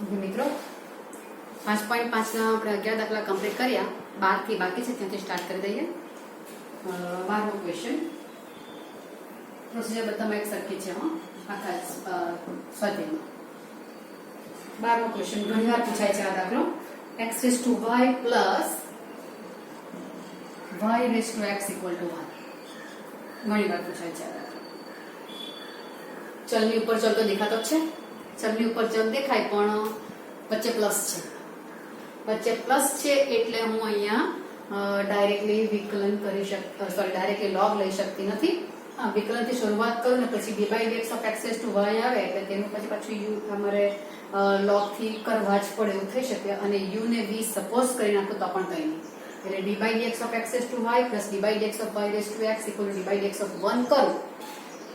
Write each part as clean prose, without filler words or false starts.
મિત્રો 5.5 ના આપણે 11 દાખલા કમ્પ્લીટ કર્યા. 12 થી બાકી છે ત્યાંથી સ્ટાર્ટ કરી દઈએ. 12મો ક્વેશ્ચન. પ્રોસિજર બધામાં એક સરખી છે આખા સ્વાધ્યાયમાં. 12મો ક્વેશ્ચન ઘણીવાર પૂછાય છે આ દાખલો. x raised to y plus y raised to x equal to 1. ઘણીવાર પૂછાય છે આ દાખલો. ચલની ઉપર ચલ તો દેખાતો જ છે. ચલની ઉપર ચલ દેખાય પણ વચ્ચે પ્લસ છે. વચ્ચે પ્લસ છે એટલે હું અહીંયા ડાયરેક્ટલી વિકલન કરી ડાયરેક્ટલી લોગ લઈ શકતી નથી. વિકલન થી શરૂઆત કરું ને પછી d/dx of x raised to y આવે એટલે તેનું પછી પાછું u અમારે લોગ થી કરવા જ પડે એવું થઈ શકે. અને u ને v સપોઝ કરી નાખો તો પણ કંઈ નહીં. એટલે d/dx of x raised to y plus d/dx of y raised to x equal to d/dx of 1 કરું.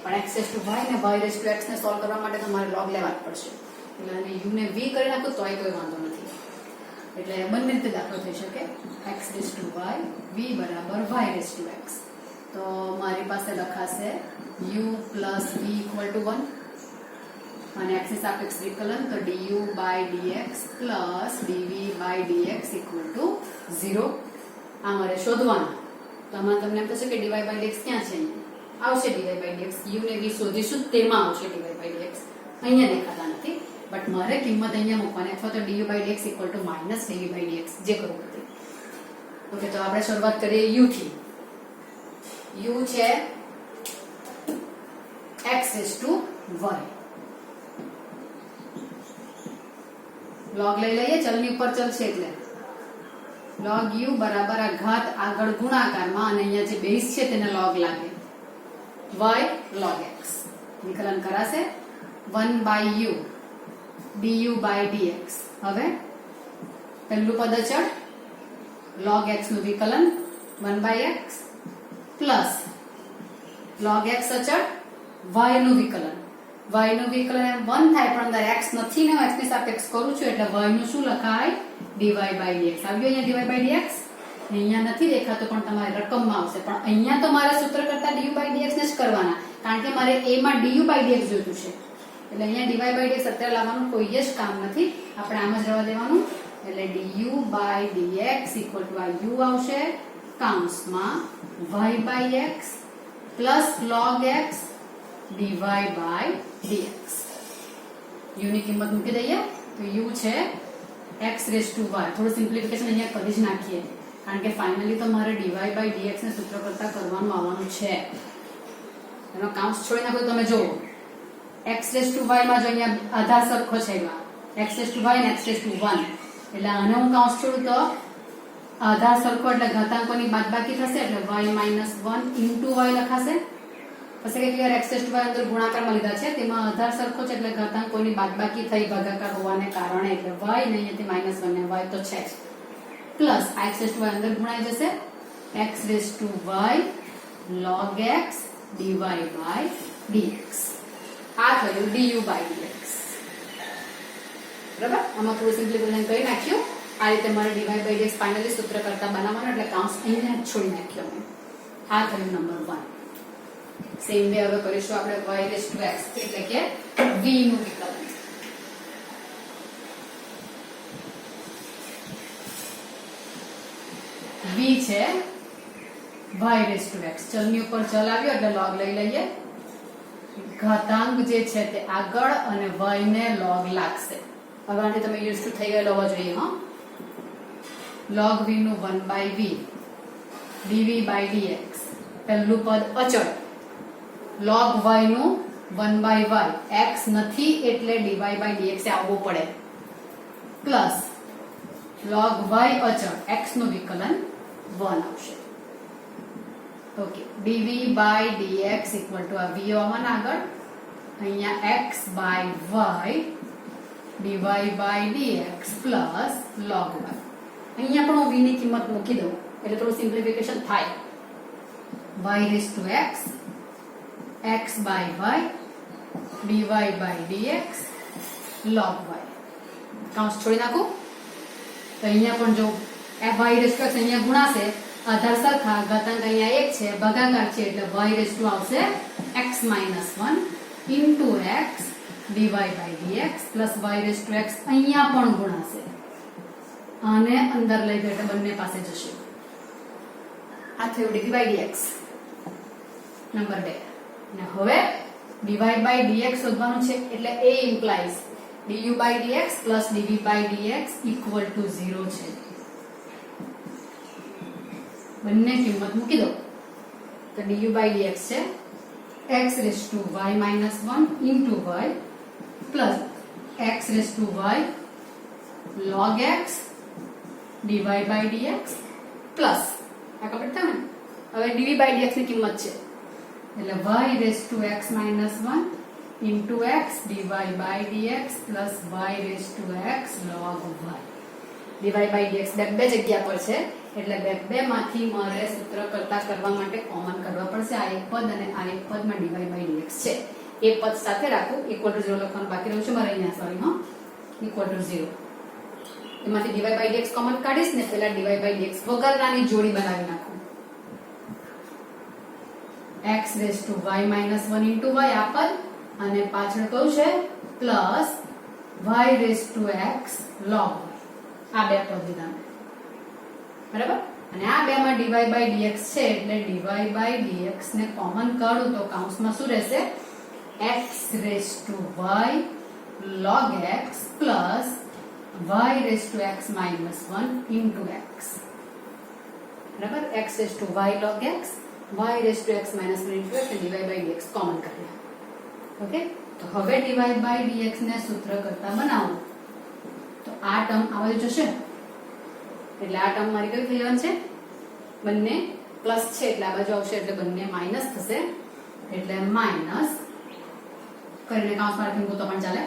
પણ x raised to y ને y raised to x ને સોલ્વ કરવા માટે તમારે લોગ લેવા જ પડશે. એટલે અને u ને v કરી નાખો તોય કોઈ વાંધો નથી. એટલે બંને રીતે દાખલો થઈ શકે. x raised to y v બરાબર y raised to x. તો મારી પાસે લખાશે u plus v equal to 1 અને x ની સાપેક્ષ વિકલન તો du/dx plus dv/dx equal to 0. આ મારે શોધવાનું. તો આમાં તમને એમ થશે કે dy/dx ક્યાં છે? આવશે dy/dx. u ને v શોધીશું તેમાં આવશે dy/dx. અહીંયા દેખાતા નથી બટ મારે કિંમત અહીંયા મૂકવાની અથવા તો du/dx equal to minus dv/dx જે કરવું પડે. ઓકે, તો આપણે શરૂઆત કરીએ u થી. u છે x raised to y. log લઈ લઈએ. ચલની ઉપર ચલ છે એટલે log u બરાબર આ ઘાત આગળ ગુણાકારમાં અને અહીંયા જે બેઝ છે તેને log લાગે y log x. વિકલન કરાશે 1/u du/dx. હવે પહેલું પદ અચળ log x નું વિકલન 1/x પ્લસ log x અચળ y નું વિકલન. y નું વિકલન 1 થાય પણ અંદર x નથી ને x ની સાપેક્ષ કરું છું એટલે y નું શું લખાય? dy/dx. આવ્યો અહીંયા dy/dx. અહીંયા નથી દેખાતો પણ તમારે રકમમાં આવશે. પણ અહીંયા તો મારા સૂત્ર કરતા du/dx ને જ કરવાના કારણ કે મારે a માં du/dx જોઈતું છે. એટલે અહીંયા dy/dx અત્યારે લાવવાનું કોઈ જ કામ નથી. આપણે આમ જ રહેવા દેવાનું. એટલે du/dx equal to આ u આવશે કૌંસમાં y/x plus log x dy/dx. u ની કિંમત મૂકી દઈએ તો u છે x raised to y. થોડું સિમ્પ્લિફિકેશન અહીંયા કરી જ નાખીએ કારણ કે ફાઇનલી તો મારે dy/dx ને સૂત્ર કરતા કરવાનું આવવાનું છે. એનો કૌંસ છોડી નાખો તમે જુઓ x raised to y માં જો અહીંયા આધાર સરખો છે એમાં x raised to y અને x raised to 1 એટલે આને હું કૌંસ છોડું તો આધાર સરખો એટલે ઘાતાંકોની બાદબાકી થશે એટલે y - 1 into y લખાશે. પછી કે clear x raised to y અંદર ગુણાકારમાં લીધા છે તેમાં આધાર સરખો છે એટલે ઘાતાંકોની બાદબાકી થઈ ભાગાકાર હોવાને કારણે એટલે y ને અહીંયાથી -1 ને y તો છે જ plus x raised to y અંદર ગુણાઈ જશે x raised to y log x dy/dx. આ થયું du/dx. બરાબર. આમાં થોડું સિમ્પ્લિફિકેશન કરી નાખ્યું. આ રીતે મારે dy/dx ફાઇનલી સૂત્ર કરતા બનાવવાનું એટલે કૌંસ અહીંયા જ છોડી નાખ્યો મેં. આ થયું નંબર 1. સેમ વે હવે કરીશું આપણે y raised to x એટલે કે v નું વિકલન. v છે y raised to x. ચલની ઉપર ચલ આવ્યો એટલે log લઈ લઈએ. ઘાતાંક જે છે તે આગળ અને y ને log લાગશે. હવે આને તમે યુઝ ટુ થઈ ગયેલો હોવા જોઈએ. log v નું 1/v dv/dx. પહેલું પદ અચળ log y નું 1/y. x નથી એટલે dy/dx આવવું પડે પ્લસ log y અચળ x નું વિકલન 1 આવશે. ઓકે, dv/dx equal to આ v આવવાના આગળ અહીંયા x/y dy/dx plus log y. અહીંયા પણ હું v ની કિંમત મૂકી દઉં એટલે થોડું સિમ્પ્લિફિકેશન થાય. y raised to x x/y dy/dx log y. કૌંસ છોડી નાખું તો અહીંયા પણ જો y raised to x અહીંયા ગુણાશે. આધાર સરખા ઘાતાંક અહીંયા 1 છે ભાગાકાર છે એટલે y raised to આવશે x - 1 into x dy by dx plus y raised to x અહીંયા પણ ગુણાશે અને અંદર લઈ ગયો એટલે બંને પાસે જશે. આ થયું dy by dx નંબર 2. અને હવે dy by dx શોધવાનું છે એટલે a implies du by dx plus dv by dx equal to 0 છે. બંને કિંમત મૂકી દો તો du by dx છે x raised to y minus 1 into y plus x raised to y log x dy by dx plus આ complete થયું ને. હવે dv by dx ની કિંમત છે એટલે y raised to x minus 1 into x dy by dx plus y raised to x log y. dy by dx બે જગ્યા પર છે એટલે બે માંથી મારે સૂત્ર કરતા કરવા માટે કોમન કરવા પડશે. આ એક પદ અને આ એક પદમાં dy by dx છે એ પદ સાથે રાખું equal to 0 લખવાનું બાકી રહ્યું છે મારે અહીંયા સોરી હા equal to 0. એમાંથી dy by dx કોમન કાઢીશ ને પહેલા dy by dx વગરનાની જોડી બનાવી નાખું. x raised to y minus 1 into y આ પદ અને પાછળ કયું છે plus y raised to x log y. આ બે પદ લીધા બરાબર. અને આ બે માં dy by dx છે એટલે dy by dx ને કોમન કાઢું તો કૌંસમાં શું રહેશે x raised to y log x plus y raised to x minus 1 into x. બરાબર. x raised to y log x y raised to x minus 1 into x અને dy by dx common કરીએ. Okay. તો હવે dy by dx ને સૂત્ર કરતા બનાવો તો આ ટર્મ આવી જશે એટલે આ ટર્મ મારી કઈ થઈ જવાનું છે બંને પ્લસ છે એટલે આ બાજુ આવશે એટલે બંને માઈનસ થશે એટલે માઈનસ કરીને કૌંસમાં રાખીને તો પણ ચાલે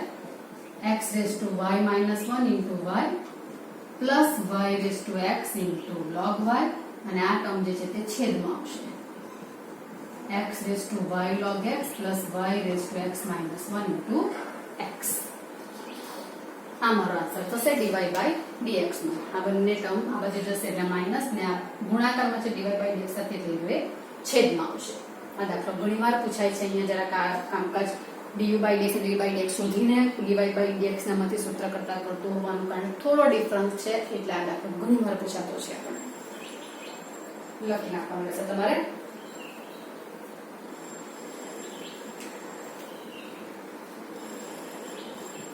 x raised to y minus 1 into y plus y raised to x into log y અને આ ટર્મ જે છે તે છેદમાં આવશે x raised to y log x plus y raised to x minus 1 into x. આ મારો આન્સર થશે dy by dx નો. આ બંને ટર્મ આ બાજુ જશે એટલે માઈનસ ને આ ગુણાકારમાં છે dy by dx સાથે થઈ ગયો છેદમાં આવશે. આ દાખલો ઘણીવાર પૂછાય છે અહીંયા જરા કામકાજ du by dx અને dy by dx શોધીને dy by dx નામાંથી સૂત્ર કરતા કરતું હોવાનું કારણ થોડો ડિફરન્સ છે એટલે આ દાખલો ઘણીવાર પૂછાતો છે. આપણે લખી નાખવાનું રહેશે તમારે.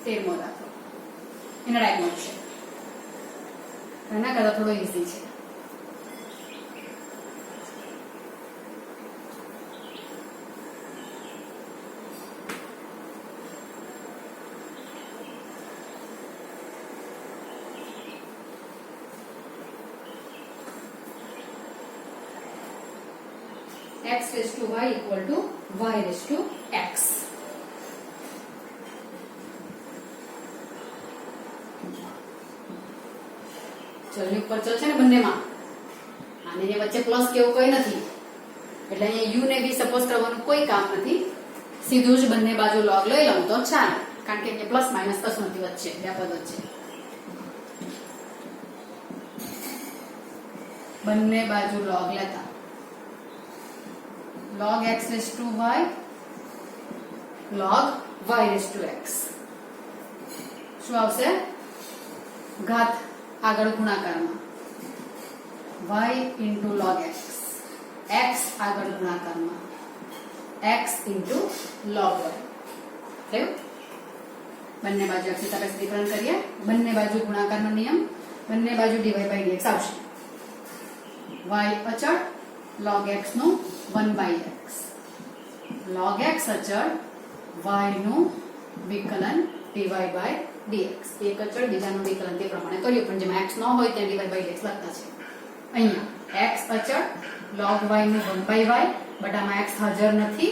તેરમો દાખલો એના ડાયગોનલ છે એના કરતા થોડો ઈઝી છે. x raised to y equal to y raised to x. ચલની ઉપર ચલ છે ને બંનેમાં અને એ વચ્ચે પ્લસ કેવું કોઈ નથી એટલે અહીંયા u ને v સપોઝ કરવાનું કોઈ કામ નથી. સીધું જ બંને બાજુ log લઈ લઉં તો ચાલે કારણ કે અહીંયા પ્લસ માઈનસ કશું નથી વચ્ચે બે પદ વચ્ચે. બંને બાજુ log લેતા log x raised to y log y raised to x શું આવશે ઘાત આગળ ગુણાકારમાં y into log x x આગળ ગુણાકારમાં x into log y થયું. બંને બાજુ x સાથે ડિફરન્સ કરીએ બંને બાજુ ગુણાકારનો નિયમ બંને બાજુ dy by dx આવશે. y અચળ log x નું 1/x log x અચળ y નું વિકલન dy by dx. એક અચળ બીજાનું વિકલન તે પ્રમાણે કર્યું પણ જેમાં x ન હોય ત્યાં dy by dx લખતા છે. અહીંયા x અચળ log y નું 1/y બટ આમાં x હાજર નથી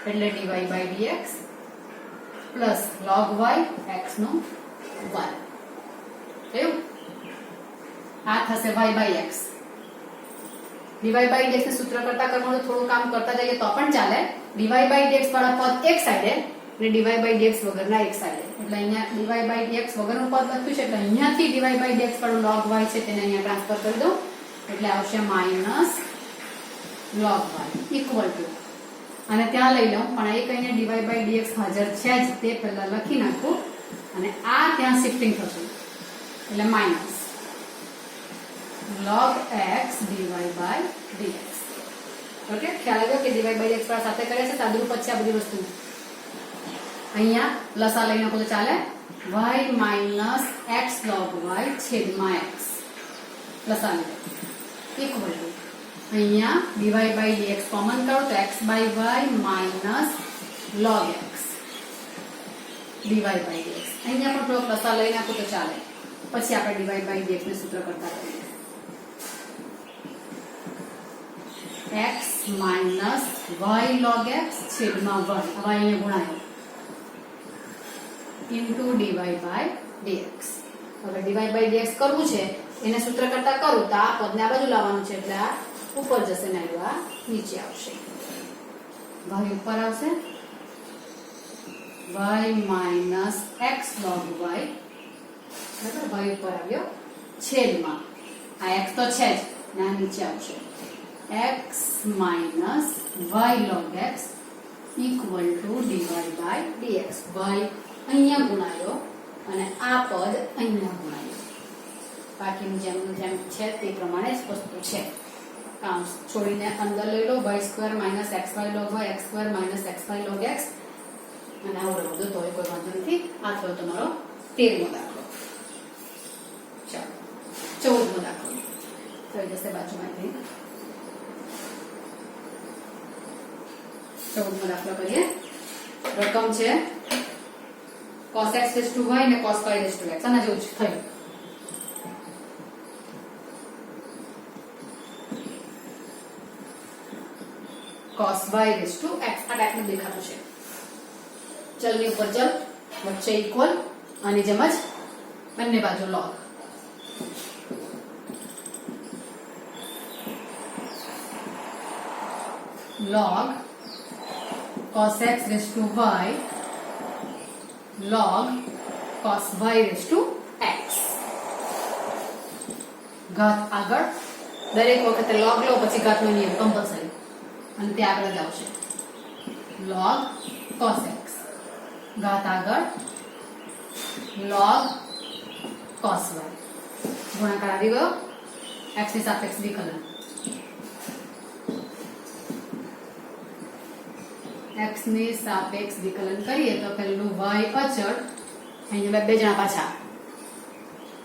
એટલે dy by dx plus log y x નું 1 થયું. આ થશે y by x. dy by dx ને સૂત્ર કરતા કરવાનું થોડું કામ કરતા જઈએ તો પણ ચાલે. dy by dx વાળા પદ એક સાઈડે અને dy by dx વગરના એક સાઈડે એટલે અહીંયા dy by dx વગરનું પદ લખ્યું છે એટલે અહીંયાથી dy by dx વાળું log y છે તેને અહીંયા ટ્રાન્સફર કરી દો એટલે આવશે minus log y equal two અને ત્યાં લઈ લઉં, પણ એક અહીંયા dy by dx હાજર છે જ, તે પહેલા લખી નાખું અને આ ત્યાં શિફ્ટિંગ થશે એટલે minus log x dy by dx. Okay, ખ્યાલ આવ્યો કે dy by dx વાળા સાથે કરે છે, સાદુરૂપ જ છે આ બધી વસ્તુ. અહીંયા લસા લઈ નાખો તો ચાલે, y minus x log y છેદમાં x લસા લઈ ઇક્વલ ટુ અહીંયા dy by dx કોમન કરો તો x by y minus log x dy by dx. અહીંયા પણ થોડોક લસા લઈ નાખો તો ચાલે, પછી આપણે dy by dx ને સૂત્ર કરતા કરીએ. x minus y log x છેદમાં y, હવે અહીંયા ગુણાયો into dy by dx. હવે dy by dx કરવું છે, એને સૂત્ર કરતા કરું તો આ પદને આ બાજુ લાવવાનું છે એટલે આ ઉપર જશે ને આ નીચે આવશે. y ઉપર આવશે, y minus x log y, બરાબર, y ઉપર આવ્યો છેદમાં આ x તો છે જ ને આ નીચે આવશે x minus y log x equal to dy by dx. y અહીંયા ગુણાયો અને આ પદ અહીંયા ગુણાયો, બાકીનું જેમનું જેમ છે તે પ્રમાણે જ વસ્તુ છે. કાઉન્સ છોડીને અંદર લઈ લો, y square minus xy log y, x square minus xy log x, અને આવડે બધું તો કોઈ વાંધો નથી. આ થયો તમારો 13મો દાખલો. ચાલો 14મો દાખલો થઈ જશે બાજુમાંથી. 14મો દાખલો કરીએ. રકમ છે cos x raised to y ને cos y raised to x. આના જેવું જ થયું. cos y raised to x આ ટાઈપનું દેખાતું છે. ચલની ઉપર ચલ, વચ્ચે ઇક્વલ, આની જેમ જ બંને બાજુ log. log cos x raised to y log cos y raised to x. ઘાત આગળ દરેક વખતે log લો પછી ઘાતનો નિયમ કમ્પલસરી, અને તે આગળ જ આવશે. log cos x ઘાત આગળ log cos y, ગુણાકાર આવી ગયો, x ની સાપેક્ષ વિકલન, x ની સાપેક્ષ વિકલન કરીએ તો પહેલું y અચળ, અહીંયા બે જણા પાછા,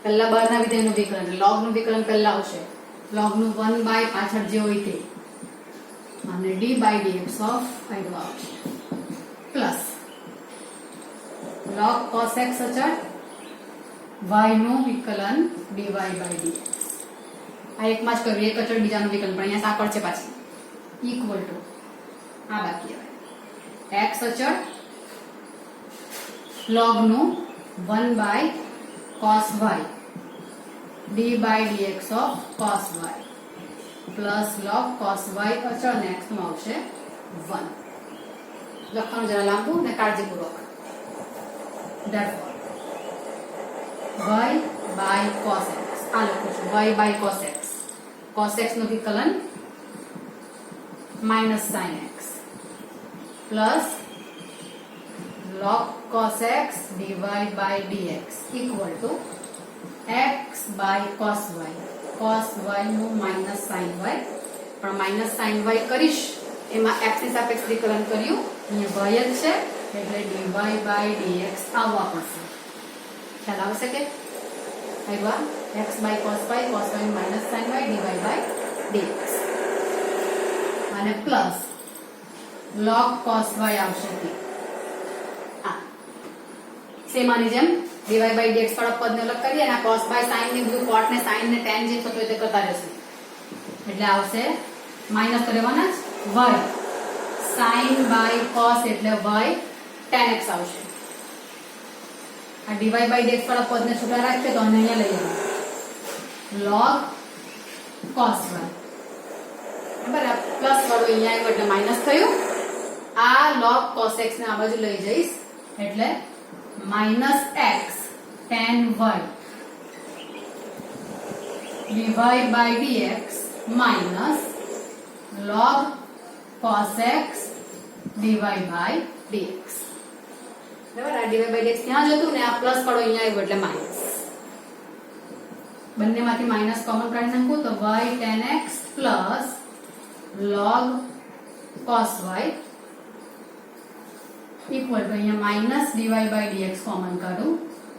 પહેલા બહારના વિધેયનું વિકલન, log નું વિકલન પહેલા આવશે, log નું 1 બાય પાછળ જે હોય તે, અને d by dx ઓફ આઈડો આવશે, પ્લસ log cos x અચળ, y નું વિકલન dy by dx. આ એકમાં જ કર્યું, એક અચળ બીજાનું વિકલન, પણ અહીંયા સાંકળ છે પાછી, ઇક્વલ ટુ આ બાકી આવે x અચળ log નું 1 by cos y d by dx of cos y plus log cos y અચળ ને x નું આવશે 1. લખવાનું જરા લાંબુ ને કાળજીપૂર્વક. therefore y by cos x, આ લખું છું y by cos x, cos x નું વિકલન minus sin x plus log cos x dy by dx equal to x by cos y. cos y નું minus sin y, પણ minus sin y કરીશ એમાં x ની સાપેક્ષ વિકલન કર્યું, અહીંયા y જ છે એટલે dy by dx આવવા પડશે. ખ્યાલ આવશે કે આવ્યા? x by cos y minus sin y dy by dx, અને પ્લસ log cos y આવશે તે આ સેમ આની જેમ dy by dx વાળા પદને અલગ કરીએ અને cos by sin ને બધું cot ને sin ને tan જે થતો હોય તે કરતા રહેશું, એટલે આવશે માઈનસ તો રહેવાના જ y sin by cos એટલે y tan x આવશે. આ dy by dx વાળા પદને છૂટા રાખીએ તો આને અહીંયા લઈ આવવાનું log cos y, બરાબર, પ્લસ વાળું અહીંયા આવ્યું એટલે માઈનસ થયું. આ log cos x ને આ બાજુ લઈ જઈશ એટલે minus x tan y dy by dx minus log cos x dy by dx. બરાબર, આ dy by dx ત્યાં જતું ને આ પ્લસ પાડો અહીંયા આવ્યો એટલે માઇનસ. બંનેમાંથી માઇનસ કોમન કાઢી નાખું તો y tan x plus log cos y equal to અહીંયા minus dy by dx common કાઢું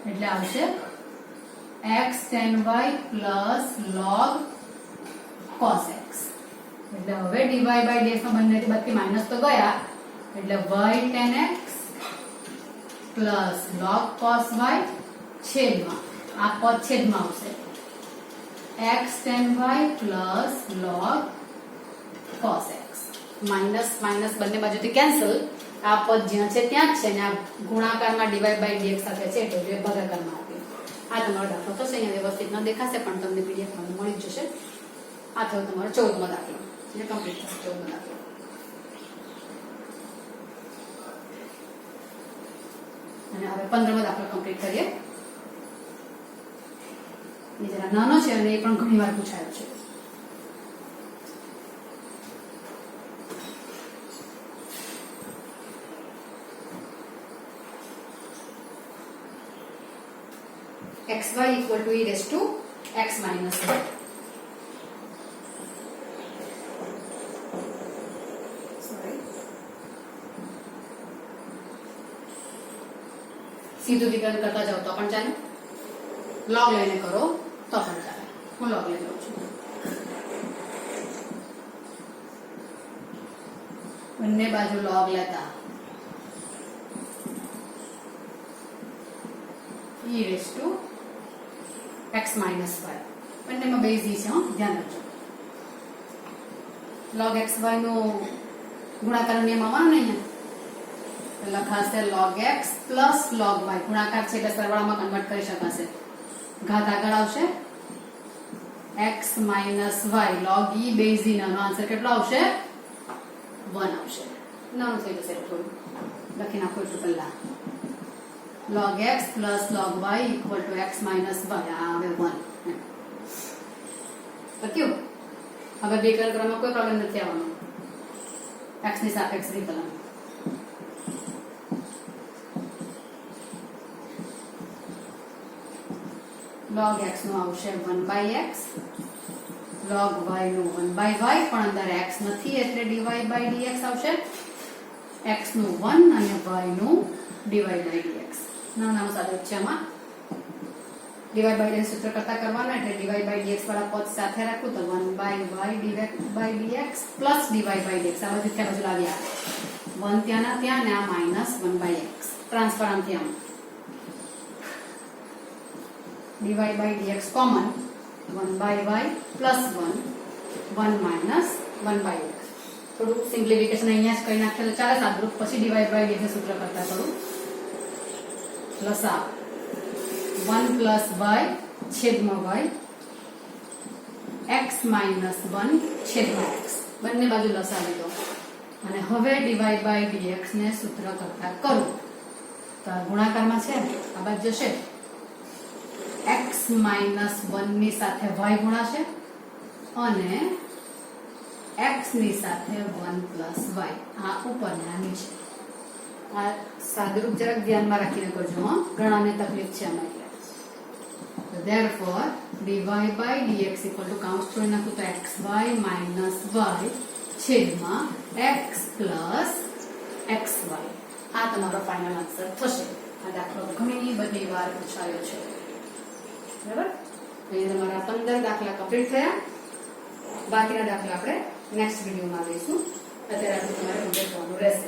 એટલે આવશે x tan y plus log cos x. એટલે હવે dy by dx માં બંનેથી બાદથી માઇનસ તો ગયા એટલે y tan x plus log cos y છેદમાં આ પદ છેદમાં આવશે x tan y plus log cos x. Minus minus બંને બાજુથી કેન્સલ. આ પદ જ્યાં છે ત્યાં જ છે ને આ ગુણાકારમાં dy by dx સાથે છે એટલે ભાગાકારમાં આપ્યું. આ તમારો દાખલો થશે. અહીંયા વ્યવસ્થિત ન દેખાશે પણ તમને પીડીએફ માં મળી જશે. આ થયો તમારો 14મો દાખલો. એટલે કમ્પ્લીટ થશે 14મો દાખલો. અને હવે 15મો દાખલો કમ્પ્લીટ કરીએ. એ જરા નાનો છે અને એ પણ ઘણી વાર પૂછાયો છે. xy equal to e raised to x minus y. સીધું વિકલન કરતા જાઓ તો પણ ચાલે, log લઈને કરો તો પણ ચાલે. હું log લઈ લઉં છું. બંને બાજુ log લેતા e raised to x minus y. બંનેમાં બેઝ છે, ધ્યાન રાખજો. log xy નો ગુણાકાર નિયમ આવવાનો ને અહીંયા લખાશે log x plus log y. ગુણાકાર છે એટલે સરવાળામાં કન્વર્ટ કરી શકાશે. ઘાત આગળ આવશે x minus y log e base e. નાનો આન્સર કેટલો આવશે? 1 આવશે. નાનું થઈ જશે થોડું, લખી નાખો એટલું પહેલા. log x plus log y equal to x minus y. આ હવે 1 લખ્યું. હવે વિકલન કરવામાં કોઈ પ્રોબ્લેમ નથી આવવાનો. x ની સાપેક્ષ વિકલન. log x નું આવશે 1/x, log y નું 1/y, પણ અંદર x નથી એટલે dy by dx આવશે. x નું 1 અને y નું dy by dx. નાનું સાદું છે આમાં. dy by dx સૂત્ર કરતા કરવાના એટલે dy by dx વાળા પદ સાથે રાખું તો 1/y dy by dx plus dy by dx. આ બધું ત્યાં બાજુ લાવ્યા 1 ત્યાંના ત્યાં ને આ minus 1/x ટ્રાન્સફર આમથી આમ. dy by dx common 1/y plus 1 minus 1/x. થોડું સિમ્પ્લિફિકેશન અહીંયા જ કરી નાખેલું ચાલે. સાદુરૂપ પછી dy by dx સૂત્ર કરતા કરું. લસા 1 plus y છેદમાં y x minus 1 છેદમાં x. બંને બાજુ લસા લીધો અને હવે dy by dx ને સૂત્ર કરતા કરું તો ગુણાકારમાં છે આ બાજુ જશે x minus 1 ની સાથે y ગુણાશે અને x ની સાથે 1 plus y. આ ઉપર ને આ નીચે. આ સાદુરૂપ જરાક ધ્યાનમાં રાખીને કરજો. ઘણાને તકલીફ છે આમાં એટલે. So therefore dy by dx equal to કાઉન્સ છોડી નાખું તો xy minus y છેદમાં x plus xy. આ તમારો ફાઇનલ આન્સર થશે. આ દાખલો ઘણી બધી વાર પૂછાયો છે. બરાબર? અહીંયા તમારા 15 દાખલા કમ્પ્લીટ થયા. બાકીના દાખલા આપણે નેક્સ્ટ વિડીયોમાં લઈશું. અત્યારે આપણે તમારે કમ્પ્લીટ કરવાનું રહેશે.